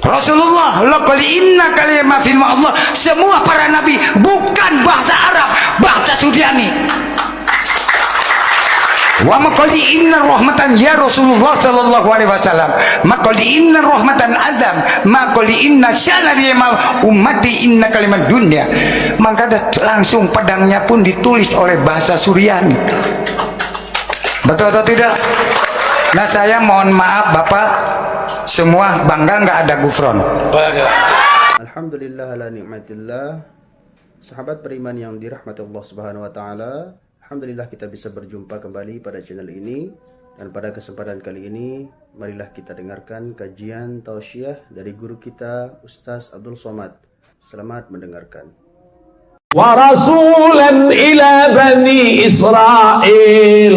Rasulullah, laqad inna kalimah firman Allah, semua para nabi bukan bahasa Arab, bahasa Suryani. Wa maqali inna rahmatan ya Rasulullah sallallahu alaihi wasallam, maqali inna rahmatan adam, maqali inna syalari ma ummati inna kalimat dunya. Maka langsung pedangnya pun ditulis oleh bahasa Suryani. Betul atau tidak? Nah, saya mohon maaf Bapak, semua bangga nggak ada gufron. Alhamdulillah ala nikmatillah. Sahabat beriman yang dirahmati Allah Subhanahu wa taala, alhamdulillah kita bisa berjumpa kembali pada channel ini. Dan pada kesempatan kali ini, marilah kita dengarkan kajian tausiah dari guru kita Ustaz Abdul Somad. Selamat mendengarkan. Wa rasulan ila bani Israel.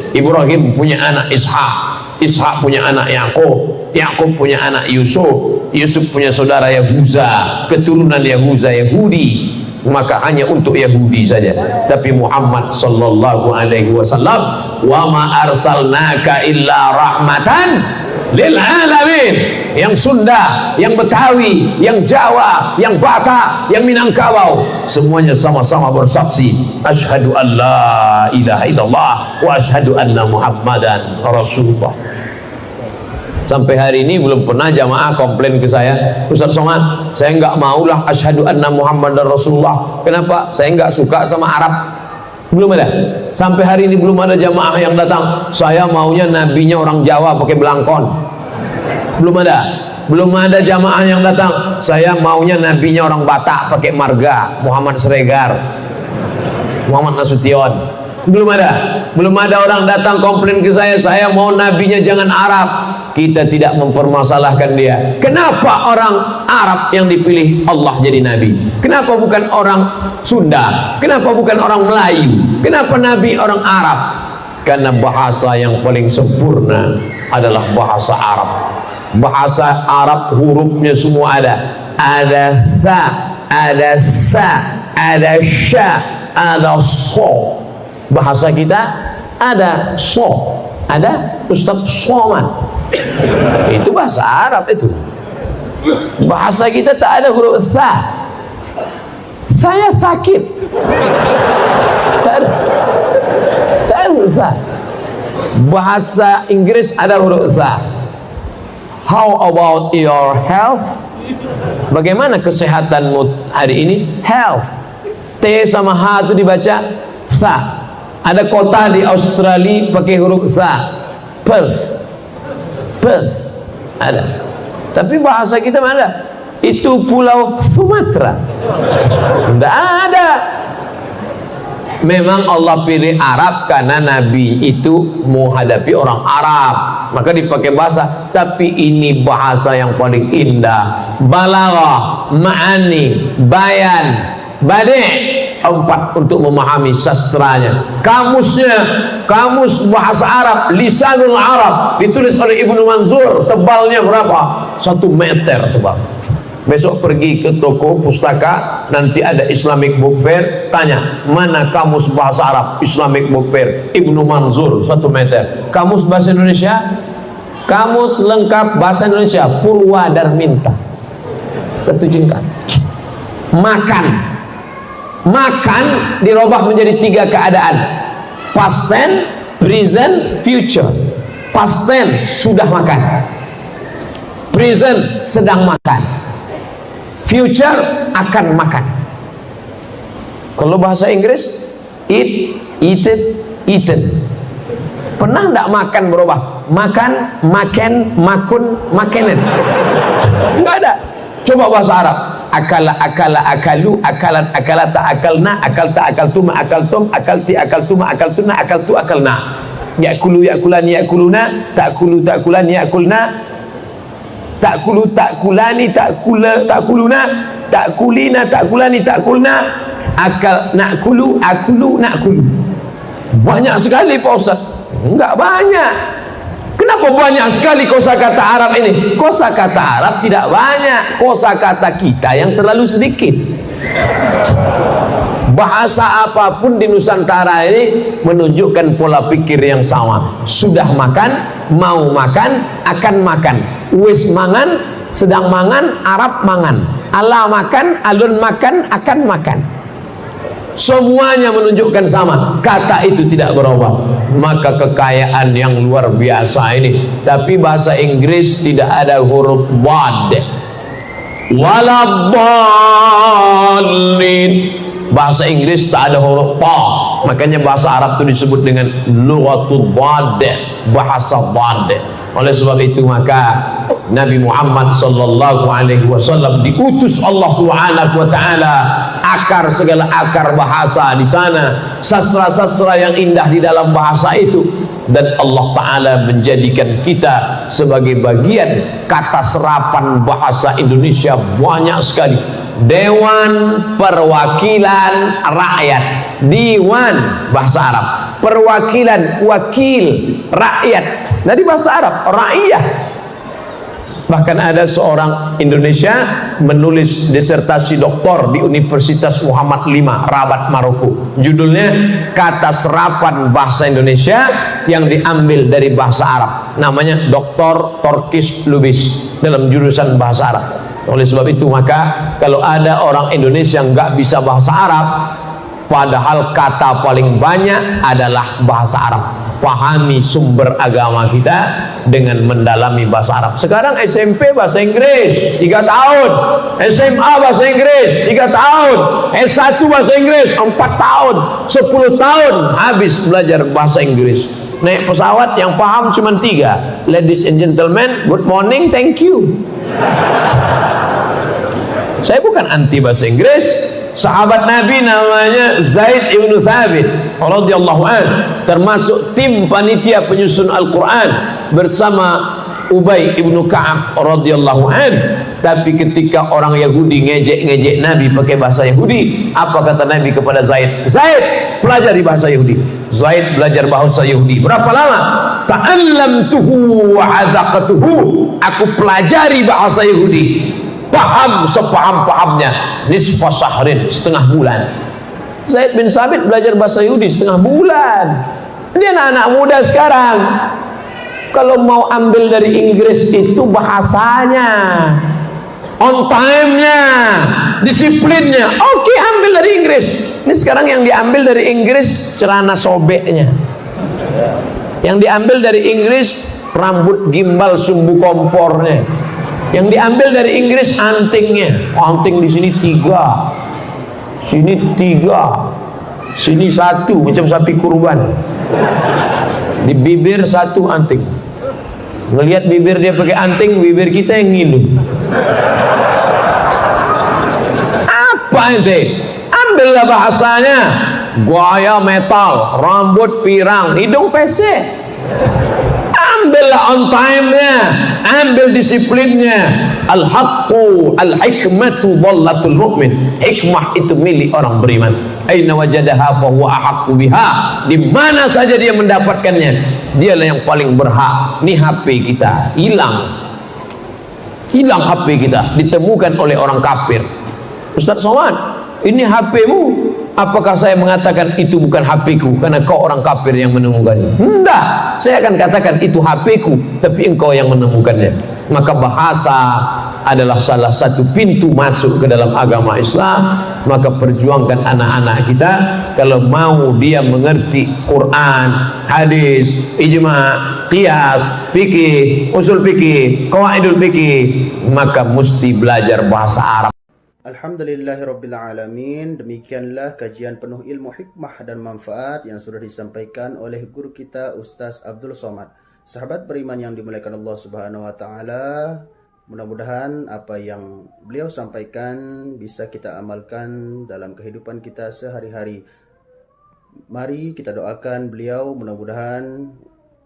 Ibrahim punya anak Ishak, Ishak punya anak Yakub, Yakub punya anak Yusuf, Yusuf punya saudara Yahuza, keturunan Yahuza Yahudi. Maka hanya untuk Yahudi saja. Tapi Muhammad sallallahu alaihi wasallam, wa ma arsalnaka illa rahmatan lil alamin. Yang Sunda, yang Betawi, yang Jawa, yang Batak, yang Minangkabau, semuanya sama-sama bersaksi asyhadu an la ilaha illallah wa asyhadu anna Muhammadan Rasulullah. Sampai hari ini belum pernah jamaah komplain ke saya, Ustaz Somad, saya nggak maulah asyhadu anna Muhammadar Rasulullah. Kenapa? Saya nggak suka sama Arab. Belum ada. Sampai hari ini belum ada jamaah yang datang, saya maunya nabinya orang Jawa pakai belangkon. Belum ada. Belum ada jamaah yang datang, saya maunya nabinya orang Batak pakai marga, Muhammad Sregar, Muhammad Nasution. Belum ada. Belum ada orang datang komplain ke saya mau nabinya jangan Arab. Kita tidak mempermasalahkan dia. Kenapa orang Arab yang dipilih Allah jadi nabi? Kenapa bukan orang Sunda? Kenapa bukan orang Melayu? Kenapa nabi orang Arab? Karena bahasa yang paling sempurna adalah bahasa Arab. Bahasa Arab hurufnya semua ada. Ada tha, ada sa, ada sya, ada so. Bahasa kita ada so, ada Ustaz Somad. Itu bahasa Arab itu. Bahasa kita tak ada huruf tha. Saya sakit. Tak ada. Tak ada huruf tha. Bahasa Inggris ada huruf tha. How about your health? Bagaimana kesehatanmu hari ini? Health. T sama H itu dibaca tha. Ada kota di Australia pakai huruf tha. Perth. Perth. Ada. Tapi bahasa kita mana? Itu pulau Sumatera. Tidak ada. Memang Allah pilih Arab karena Nabi itu menghadapi orang Arab, maka dipakai bahasa. Tapi ini bahasa yang paling indah. Balaghah, ma'ani, bayan, badi'. 4 untuk memahami sastranya. Kamusnya, kamus bahasa Arab, Lisanul Arab, ditulis oleh Ibnu Manzur. Tebalnya berapa? 1 meter tebal. Besok pergi ke toko pustaka, nanti ada Islamic Book Fair, tanya mana kamus bahasa Arab Islamic Book Fair, Ibnu Manzur 1 meter. Kamus bahasa Indonesia, kamus lengkap bahasa Indonesia Purwadarminta 1 jengkal. Makan, makan dirubah menjadi 3 keadaan: past tense, present, future. Past tense sudah makan, present sedang makan, future akan makan. Kalau bahasa Inggris, eat, eaten, eaten. Pernah tidak makan berubah? Makan, makan, makun, makanan. Enggak ada. Coba bahasa Arab. Akala, akala, akalu, akalan, akalata, akalna, akalta, akaltuma, akaltum, akalti, akaltuma, akaltuna, akaltu, akalna. Yakulu, yakulan, yakuluna, takulu, takulan, yakulna. Takulu, takulani, takula, takuluna, takulina, takulani, takulna, akal, nakulu, akulu, nakulu. Banyak sekali Pak Ustaz. Enggak banyak. Kenapa banyak sekali kosakata Arab ini? Kosakata Arab tidak banyak, kosakata kita yang terlalu sedikit. Bahasa apapun di Nusantara ini menunjukkan pola pikir yang sama. Sudah makan, mau makan, akan makan. Wis mangan, sedang mangan, Arab mangan, ala makan, alun makan, akan makan. Semuanya menunjukkan sama, kata itu tidak berubah. Maka kekayaan yang luar biasa ini. Tapi bahasa Inggris tidak ada huruf bad, waladdallin. Bahasa Inggris tak ada huruf ta, makanya bahasa Arab itu disebut dengan lughatul bad, bahasa bad. Oleh sebab itu maka Nabi Muhammad sallallahu alaihi wasallam diutus Allah Subhanahu wa taala, akar segala akar bahasa di sana, sastra-sastra yang indah di dalam bahasa itu, dan Allah taala menjadikan kita sebagai bagian kata serapan bahasa Indonesia banyak sekali. Dewan Perwakilan Rakyat, Diwan bahasa Arab, perwakilan wakil rakyat dari bahasa Arab, rakyat. Bahkan ada seorang Indonesia menulis disertasi doktor di Universitas Muhammad V Rabat Maroko, judulnya kata serapan bahasa Indonesia yang diambil dari bahasa Arab, namanya Dr. Turkish Lubis dalam jurusan bahasa Arab. Oleh sebab itu maka kalau ada orang Indonesia yang nggak bisa bahasa Arab, padahal kata paling banyak adalah bahasa Arab, pahami sumber agama kita dengan mendalami bahasa Arab. Sekarang SMP bahasa Inggris 3 tahun, SMA bahasa Inggris 3 tahun, S1 bahasa Inggris 4 tahun, 10 tahun habis belajar bahasa Inggris. Naik pesawat yang paham cuma 3, ladies and gentlemen, good morning, thank you. Saya bukan anti bahasa Inggris. Sahabat Nabi namanya Zaid ibn Thabit radhiyallahu anhu, termasuk tim panitia penyusun Al-Quran bersama Ubay ibnu Ka'ab radhiyallahu anhu. Tapi ketika orang Yahudi ngejek-ngejek Nabi pakai bahasa Yahudi, apa kata Nabi kepada Zaid? Zaid, pelajari bahasa Yahudi. Zaid belajar bahasa Yahudi. Berapa lama? Ta'allamtuhu wa 'adzaqtuhu. Aku pelajari bahasa Yahudi, paham sepaham-pahamnya, nisfa syahrin, setengah bulan. Zaid bin Sabit belajar bahasa Yahudi setengah bulan. Dia anak-anak muda sekarang, kalau mau ambil dari Inggris itu bahasanya, on time-nya, disiplinnya, oke, ambil dari Inggris. Ini sekarang yang diambil dari Inggris celana sobeknya, yang diambil dari Inggris rambut gimbal sumbu kompornya, yang diambil dari Inggris antingnya. Anting di sini 3, sini 3, sini 1 macam sapi kurban, di bibir 1 anting. Ngelihat bibir dia pakai anting, bibir kita yang ngilu. Apa ente? Ambillah bahasanya, gaya metal, rambut pirang, hidung pesek. Ambillah on time-nya, ambil disiplinnya. Al-haqqu al-hikmatu dhallatul mu'min. Hikmah itu milik orang beriman. Aina wajadaha fa huwa ahaqqu biha. Di mana saja dia mendapatkannya, dialah yang paling berhak. Nih HP kita hilang HP kita ditemukan oleh orang kafir. Ustaz Somad, ini HP-mu. Apakah saya mengatakan itu bukan HP-ku karena kau orang kafir yang menemukannya? Tidak, saya akan katakan itu HP-ku, tapi engkau yang menemukannya. Maka bahasa adalah salah satu pintu masuk ke dalam agama Islam. Maka perjuangkan anak-anak kita, kalau mau dia mengerti Quran, hadis, ijma', qiyas, fikih, usul fikih, qawaidul fikih, maka mesti belajar bahasa Arab. Alhamdulillahirrabbilalamin. Demikianlah kajian penuh ilmu, hikmah dan manfaat yang sudah disampaikan oleh guru kita Ustaz Abdul Somad. Sahabat beriman yang dimuliakan Allah Subhanahu wa taala, mudah-mudahan apa yang beliau sampaikan bisa kita amalkan dalam kehidupan kita sehari-hari. Mari kita doakan beliau, mudah-mudahan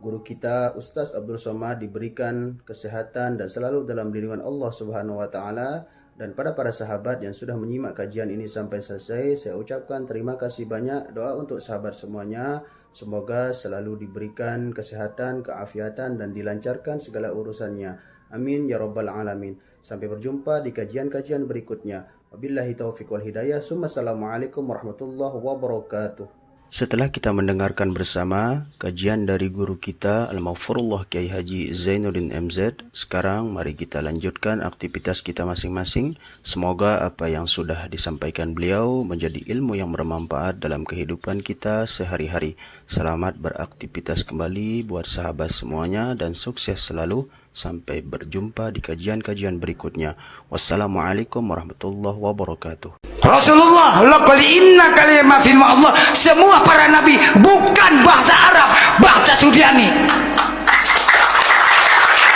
guru kita Ustaz Abdul Somad diberikan kesehatan dan selalu dalam lindungan Allah Subhanahu wa taala. Dan pada para sahabat yang sudah menyimak kajian ini sampai selesai, saya ucapkan terima kasih banyak. Doa untuk sahabat semuanya, semoga selalu diberikan kesehatan, keafiatan dan dilancarkan segala urusannya. Amin ya rabbal alamin. Sampai berjumpa di kajian-kajian berikutnya. Wabillahi taufiq wal hidayah. Assalamualaikum warahmatullahi wabarakatuh. Setelah kita mendengarkan bersama kajian dari guru kita Al-Maghfurullah Kiai Haji Zainuddin MZ, sekarang mari kita lanjutkan aktivitas kita masing-masing. Semoga apa yang sudah disampaikan beliau menjadi ilmu yang bermanfaat dalam kehidupan kita sehari-hari. Selamat beraktivitas kembali buat sahabat semuanya dan sukses selalu. Sampai berjumpa di kajian-kajian berikutnya. Wassalamualaikum warahmatullahi wabarakatuh. Rasulullah laqad inna kalimah fil Allah, semua para nabi bukan bahasa Arab, bahasa Suryani.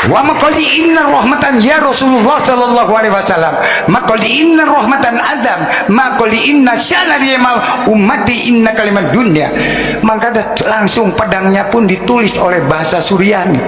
Wa maqali inna rahmatan ya Rasulullah sallallahu alaihi wasallam, maqali inna rahmatan adam, maqali inna syalari ummati inna kalimat dunya. Maka langsung pedangnya pun ditulis oleh bahasa Suryani.